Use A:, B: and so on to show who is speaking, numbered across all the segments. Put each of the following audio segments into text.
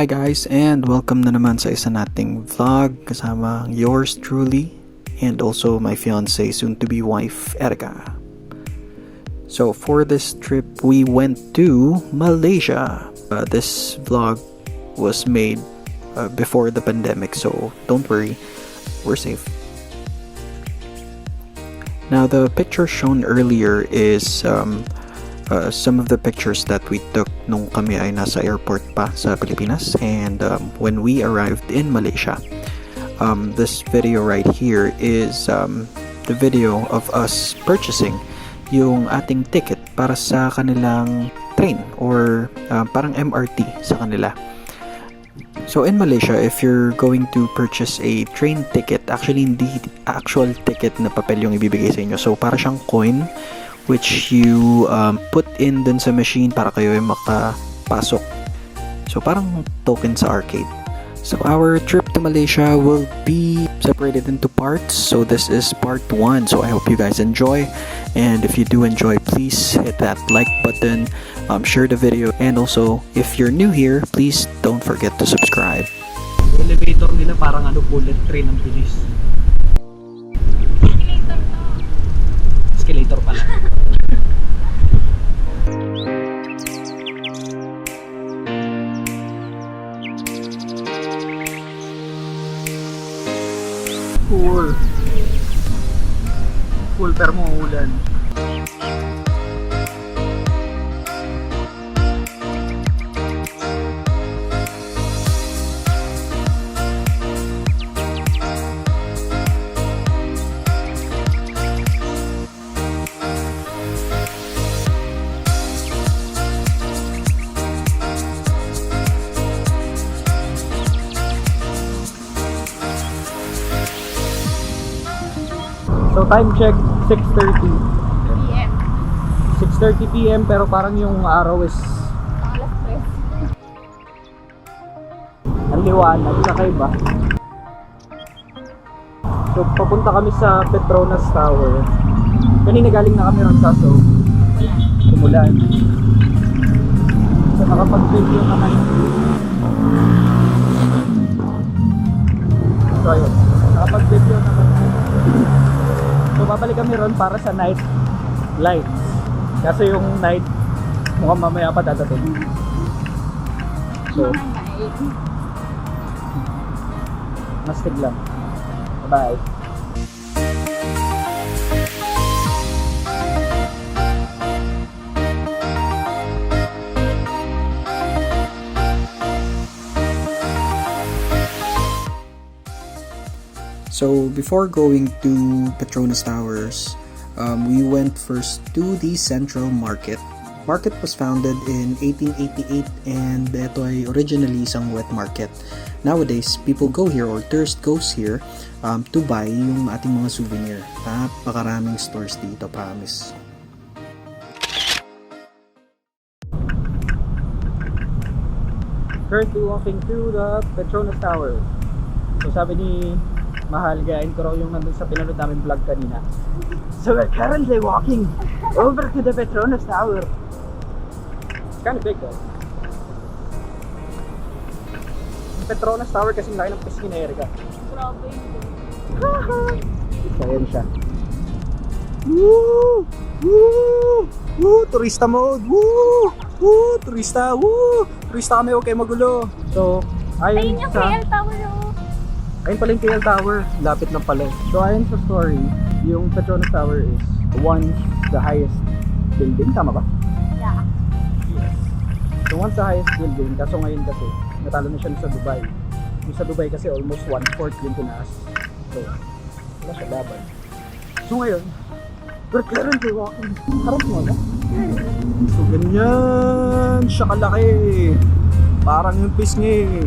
A: Hi guys, and welcome na naman sa isa nating vlog kasama yours truly and also my fiancé, soon to be wife, Erica. So for this trip we went to Malaysia. This vlog was made before the pandemic, so don't worry, we're safe. Now the picture shown earlier is some of the pictures that we took nung kami ay nasa airport pa sa Pilipinas and when we arrived in Malaysia. This video right here is the video of us purchasing yung ating ticket para sa kanilang train or parang MRT sa kanila. So in Malaysia, if you're going to purchase a train ticket, actually hindi actual ticket na papel yung ibibigay sa inyo. So para siyang coin which you put in dun sa machine para kayo ay makapasok. So parang token sa arcade. So our trip to Malaysia will be separated into parts. So this is part 1. So I hope you guys enjoy. And if you do enjoy, please hit that like button, share the video, and also if you're new here, please don't forget to subscribe.
B: Elevator nila parang bullet train ang bilis. Escalator pala. Cool pero mauulan. So time check 6:30
C: PM.
B: 6:30 PM pero parang yung araw is
C: Alas 3.
B: ang liwanag, kakaiba. So papunta kami sa Petronas Tower. Kanina galing na kami ron kaso umulan. So nakapag-video naman. So ayun, nakapag-video naman. So babalik kami ron para sa night lights. Kasi yung night mukhang mamaya pa dadating. So mastig lang. Bye.
A: So before going to Petronas Towers, we went first to the Central Market. Market was founded in 1888 and ito ay originally isang wet market. Nowadays, people go here or tourist goes here to buy yung ating mga souvenir. Napakaraming stores dito, promise.
B: Currently walking through the Petronas Tower. So sabi ni Mahal, gayain ko raw yung nandun sa pinanood namin vlog kanina. So we're currently walking over to the Petronas Tower. It's kind of big though. Yung Petronas Tower kasing laki ng pisngi na Erica.
C: Grabe yun.
B: So ayan siya. Woo! Woo! Woo! Turista mode! Woo! Woo! Turista! Woo! Turista kami, huwag kayo magulo. So
C: Ayun yung KL Tower oh.
B: Ayun pala yung KL Tower, lapit lang pala. So ayon sa story, yung Petronas Tower is once the highest building, tama ba?
C: Yeah.
B: Yes. So once the highest building, kaso ngayon kasi, natalo na siya sa Dubai. Yung sa Dubai kasi almost 1/4 yung tinaas. So, wala siya laban. So ngayon, we're currently walking. Harap mo na? So ganyan, siya kalaki. Parang yung pisngi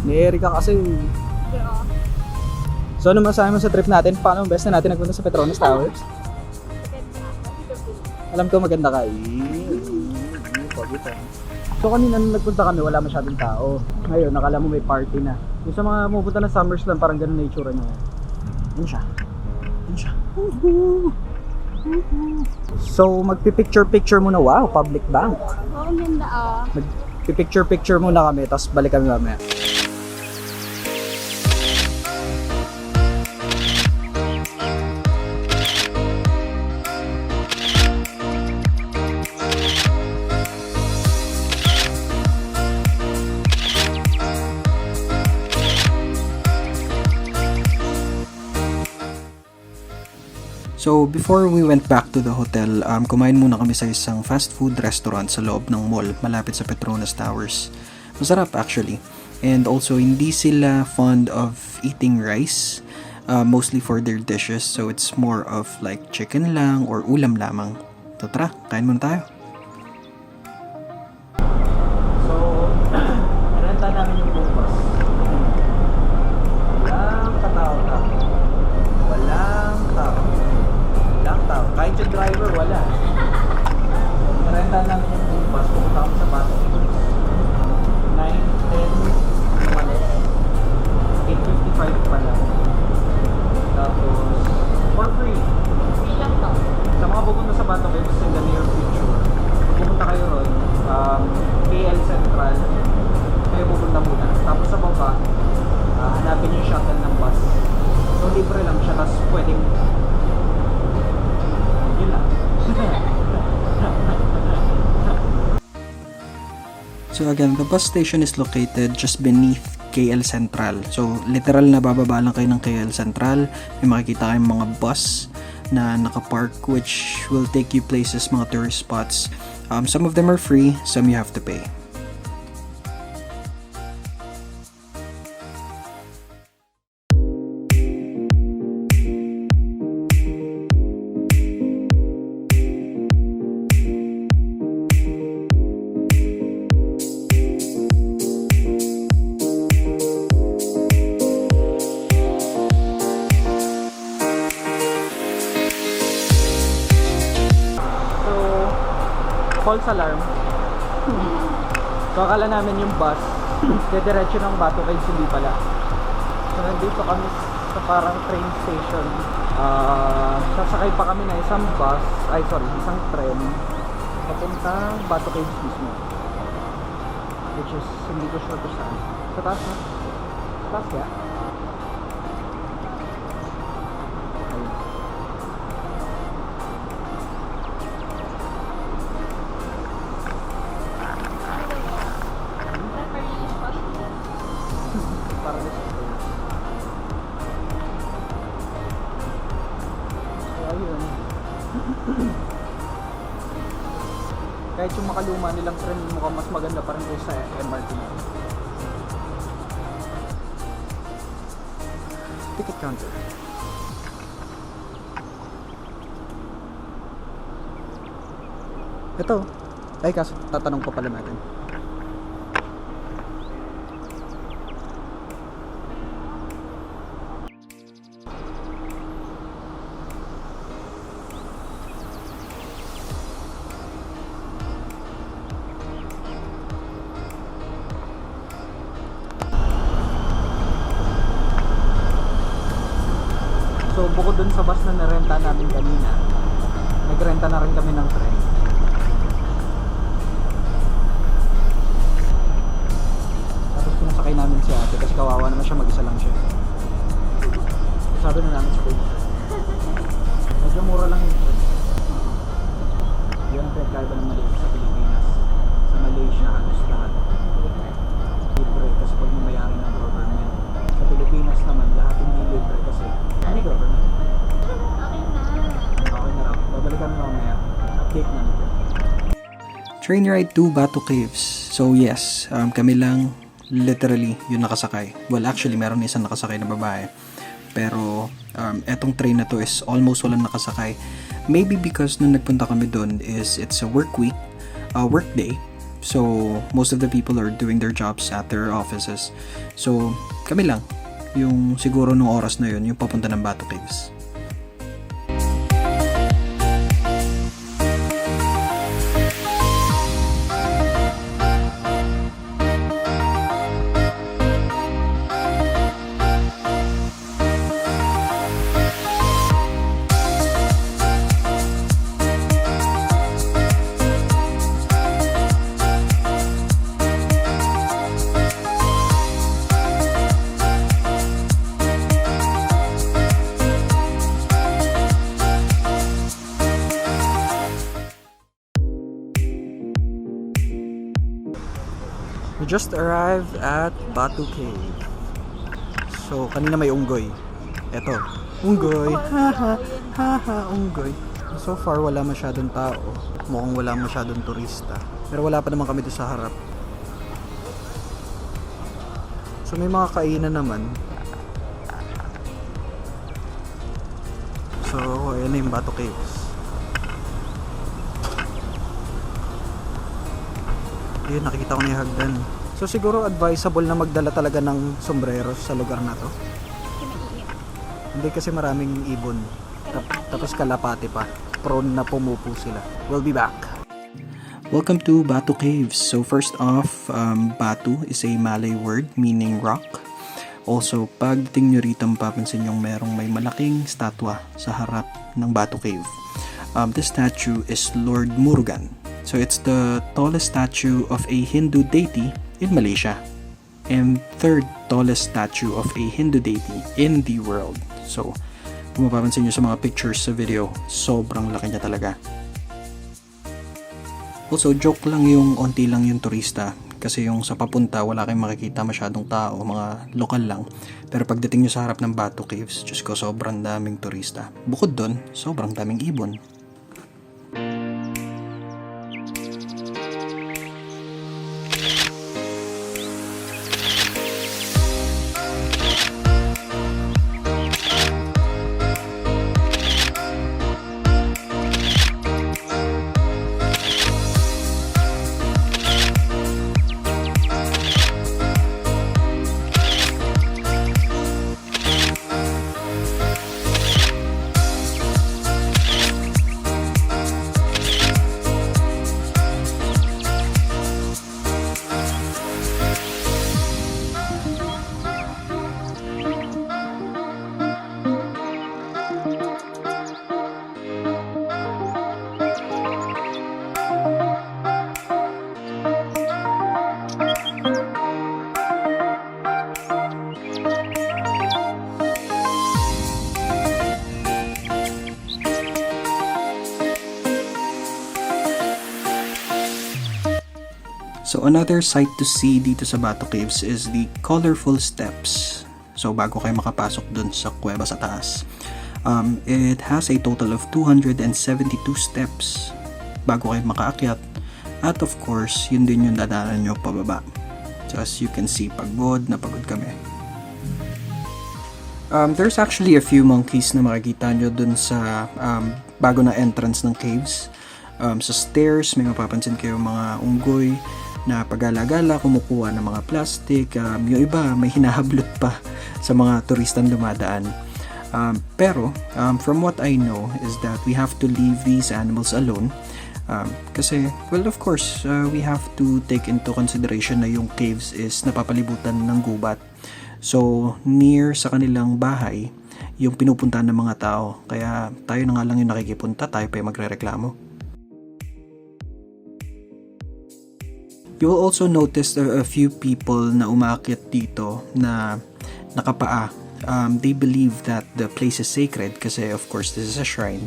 B: ni Erica kasi. So ano masasabi mo sa trip natin? Paano ang best na natin nagpunta sa Petronas Towers? Alam ko maganda ka. So kanina nung nagpunta kami wala masyadong tao. Ngayon nakala mo may party na. Yung sa mga pupunta na summers lang parang ganun na itsura niya. Yun siya. Yun siya. So magpipicture muna. Wow, public bank.
C: Oo, ganda ah.
B: Pipicture-picture muna kami, tapos balik kami mamaya.
A: So, before we went back to the hotel, kumain muna kami sa isang fast food restaurant sa loob ng mall, malapit sa Petronas Towers. Masarap actually. And also, hindi sila fond of eating rice, mostly for their dishes. So, it's more of like chicken lang or ulam lamang. So, tara, kain muna tayo.
B: So, renta namin yung bukas. Walang katao-tao. Walang tao. Walang tao. Kahit yung driver, wala. Renta namin yung bukas. Pumunta kami sa Bato. 9:10 umalis. 8:55 pa lang. Tapos, for free.
C: Free lang to.
B: Sa mga pupunta sa Bato Caves in the near future, pag pumunta kayo ron, KL Central, kayo pupunta muna. Tapos sa baba, hanapin yung shuttle ng bus. So libre lang siya, tapos pwedeng yun lang.
A: So again, the bus station is located just beneath KL Central. So literal na bababa lang kayo ng KL Central. May makikita kayong mga bus na nakapark which will take you places, mga tourist spots. Some of them are free, some you have to pay.
B: False alarm. So akala namin yung bus dediretso ng Bato Caves, hindi pala. So nandito kami sa parang train station. Sasakay pa kami na isang isang tren papuntang Bato Caves mismo, which is hindi ko sure kung saan. Sa taas na? Sa taas kaya? Ayun. Para sa so ayun. Kahit yung makaluma nilang tren, mukhang mas maganda pa rin sa MRT.
A: Ticket counter.
B: Ito. Ay, kaso tatanong pa pala natin. So bukod dun sa bus na narenta namin kanina, nagrenta na rin kami ng tren. Tapos pinasakay namin si ate kasi kawawa naman siya, mag-isa lang siya. Sabi na namin sa kuya, medyo mura lang yung tren. Yun ang pinagkaiba ng Malaysia sa Pilipinas. Sa Malaysia, halos lahat libre kasi pag mamayari ng government. Sa Pilipinas naman, lahat hindi libre kasi hindi government.
C: Okay na.
B: Okay na raw. Babalikan mo mamaya. Update na natin.
A: Train ride to Bato Caves. So yes, kami lang literally yung nakasakay. Well, actually, meron isang nakasakay na babae. Pero etong train na to is almost walang nakasakay. Maybe because nung nagpunta kami doon is it's a work week, work day. So most of the people are doing their jobs at their offices. So kami lang yung siguro nung oras na yun yung papunta ng Bato Caves.
B: We just arrived at Batu Cave. So, kanina may unggoy. Eto, unggoy. Haha, haha, unggoy. So far, wala masyadong tao. Mukhang wala masyadong turista. Pero wala pa naman kami doon sa harap. So, may mga kainan naman. So, ayan na yung Batu Caves. Ayun, nakikita ko na yung hagdan. So siguro advisable na magdala talaga ng sombrero sa lugar na to. Hindi kasi maraming ibon. Tapos kalapati pa. Prone na pumupo sila. We'll be back. Welcome to Batu Caves. So first off, Batu is a Malay word meaning rock. Also, pagdating nyo rito, mapapansin yung merong may malaking statwa sa harap ng Batu Cave. This statue is Lord Murugan. So it's the tallest statue of a Hindu deity in Malaysia and third tallest statue of a Hindu deity in the world. So kung mapapansin nyo sa mga pictures sa video, sobrang laki niya talaga. Also, joke lang yung onti lang yung turista kasi yung sa papunta wala kayong makikita masyadong tao, mga lokal lang. Pero pagdating nyo sa harap ng Batu Caves, Diyos ko, sobrang daming turista. Bukod doon, sobrang daming ibon. So another sight to see dito sa Batu Caves is the colorful steps. So bago kayo makapasok dun sa kuweba sa taas, it has a total of 272 steps bago kayo makaakyat. At of course, yun din yung dadaanan nyo pababa. So as you can see, pagod na pagod kami. There's actually a few monkeys na makikita nyo dun sa bago na entrance ng caves. Sa stairs, may mapapansin kayo mga unggoy na pagala-gala, kumukuha ng mga plastic. Yung iba, may hinahablot pa sa mga turistang dumadaan. Pero, from what I know is that we have to leave these animals alone. Kasi, well, of course, we have to take into consideration na yung caves is napapalibutan ng gubat. So, near sa kanilang bahay, yung pinupuntahan ng mga tao. Kaya, tayo na nga lang yung nakikipunta, tayo pa yung magrereklamo. You will also notice a few people na umakyat dito na nakapaa. They believe that the place is sacred kasi of course this is a shrine.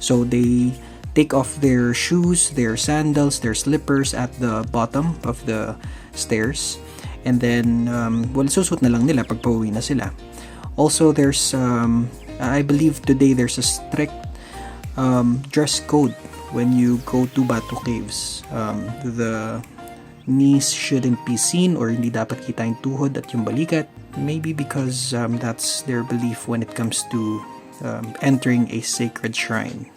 B: So they take off their shoes, their sandals, their slippers at the bottom of the stairs. And then, susut na lang nila pag pauwi na sila. Also, there's, I believe today there's a strict dress code when you go to Batu Caves. The knees shouldn't be seen or hindi dapat kita yung tuhod at yung balikat. Maybe because that's their belief when it comes to entering a sacred shrine.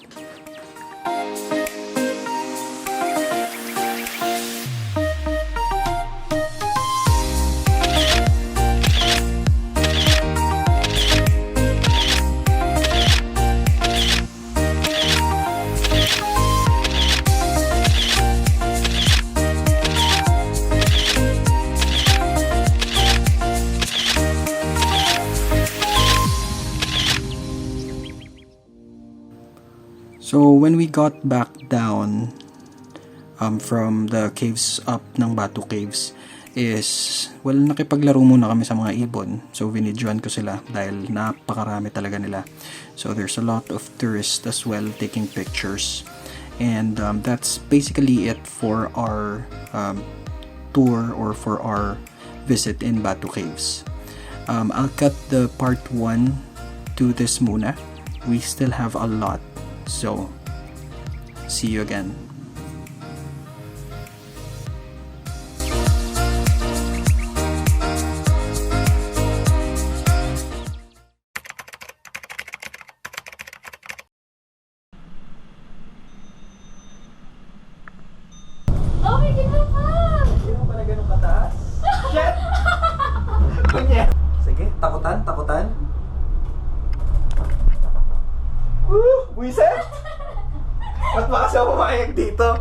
B: So when we got back down from the caves up ng Batu Caves is, well, nakipaglaro muna kami sa mga ibon. So vinidyoan ko sila dahil napakarami talaga nila. So there's a lot of tourists as well taking pictures. And that's basically it for our
A: tour or for our visit in Batu Caves. I'll cut the part 1 to this muna. We still have a lot, so see you again.
C: Oh, may ginagawa!
B: Hindi mo pala ganun kataas? Shit! Sige, takutan. Buiset! Ba't ba kasi ako pumayag dito?